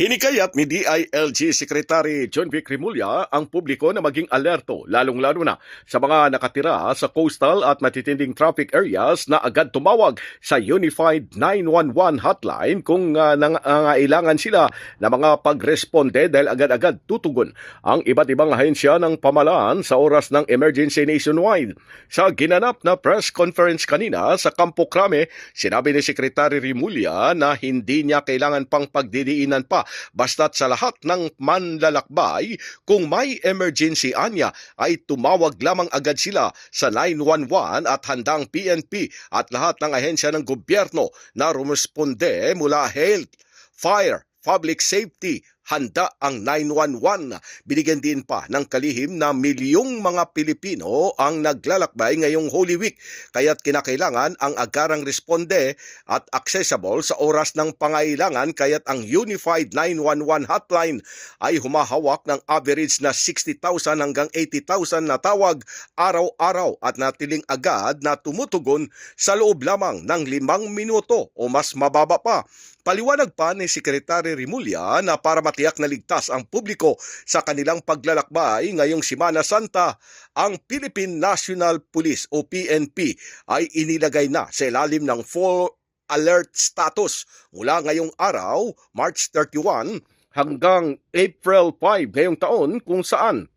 Hinikayat ni DILG Secretary John Vic Rimulya ang publiko na maging alerto, lalong-lalo na sa mga nakatira sa coastal at matitinding traffic areas na agad tumawag sa Unified 911 hotline kung nangailangan sila na mga pagresponde dahil agad-agad tutugon ang iba't ibang ahensya ng pamahalaan sa oras ng emergency nationwide. Sa ginanap na press conference kanina sa Campo Crame, sinabi ni Secretary Rimulya na hindi niya kailangan pang pagdidiinan pa basta't sa lahat ng manlalakbay kung may emergency anya ay tumawag lamang agad sila sa 911 at handang PNP at lahat ng ahensya ng gobyerno na rumisponde mula health, fire, public safety, handa ang 911. Binigyan din pa ng kalihim na milyong mga Pilipino ang naglalakbay ngayong Holy Week, kaya't kinakailangan ang agarang responde at accessible sa oras ng pangailangan, kaya't ang Unified 911 hotline ay humahawak ng average na 60,000 hanggang 80,000 na tawag araw-araw at natiling agad na tumutugon sa loob lamang ng 5 minuto o mas mababa pa. Paliwanag pa ni Secretary Rimulya na para matiyak na ligtas ang publiko sa kanilang paglalakbay ngayong Semana Santa, ang Philippine National Police o PNP ay inilagay na sa ilalim ng full alert status mula ngayong araw, March 31, hanggang April 5 ngayong taon, kung saan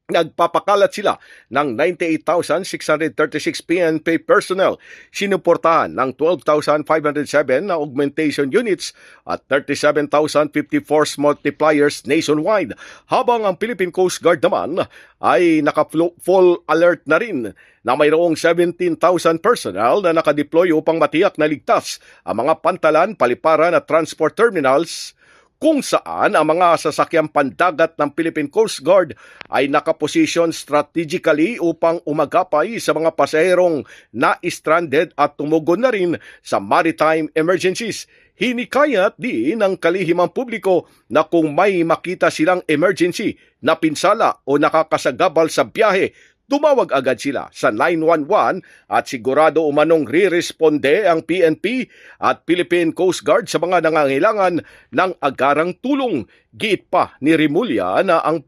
nagpapakalat sila ng 98,636 PNP personnel, sinuportahan ng 12,507 na augmentation units at 37,050 force multipliers nationwide, habang ang Philippine Coast Guard naman ay naka-full alert na rin na mayroong 17,000 personnel na nakadeploy upang matiyak na ligtas ang mga pantalan, paliparan at transport terminals kung saan ang mga sasakyang pandagat ng Philippine Coast Guard ay nakaposisyon strategically upang umagapay sa mga pasaherong na-stranded at tumugon na rin sa maritime emergencies. Hinikayat din ng kalihimang publiko na kung may makita silang emergency na pinsala o nakakasagabal sa biyahe, tumawag agad sila sa 911 at sigurado umanong re-responde ang PNP at Philippine Coast Guard sa mga nangangailangan ng agarang tulong. Giit pa ni Rimulya na ang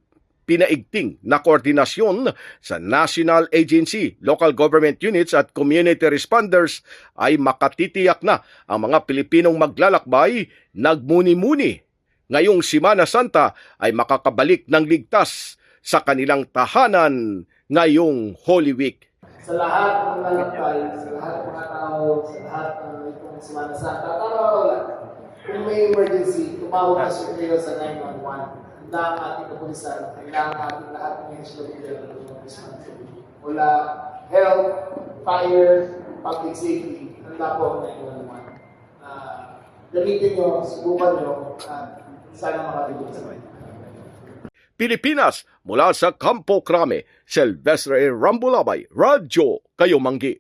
pinaigting na koordinasyon sa National Agency, local government units at community responders ay makatitiyak na ang mga Pilipinong maglalakbay, nagmuni-muni ngayong Semana Santa ay makakabalik ng ligtas sa kanilang tahanan ngayong Holy Week. Sa lahat ng lalakbay, sa lahat ng mga tao, sa lahat ng itong Semana Santa, araw-araw lang, kung may emergency, tumawag na kayo sa 911. Handa ang ating kapulisan, handa ang ating lahat ng HWL na responsibility. Mula health, fire, public safety, handa po ang 911. Gamitin nyo, subukan nyo, at sana makatulong sa mga. Pilipinas, mula sa Campo Crame, Silvestre Rambulabay, Radyo Kayo Manggi.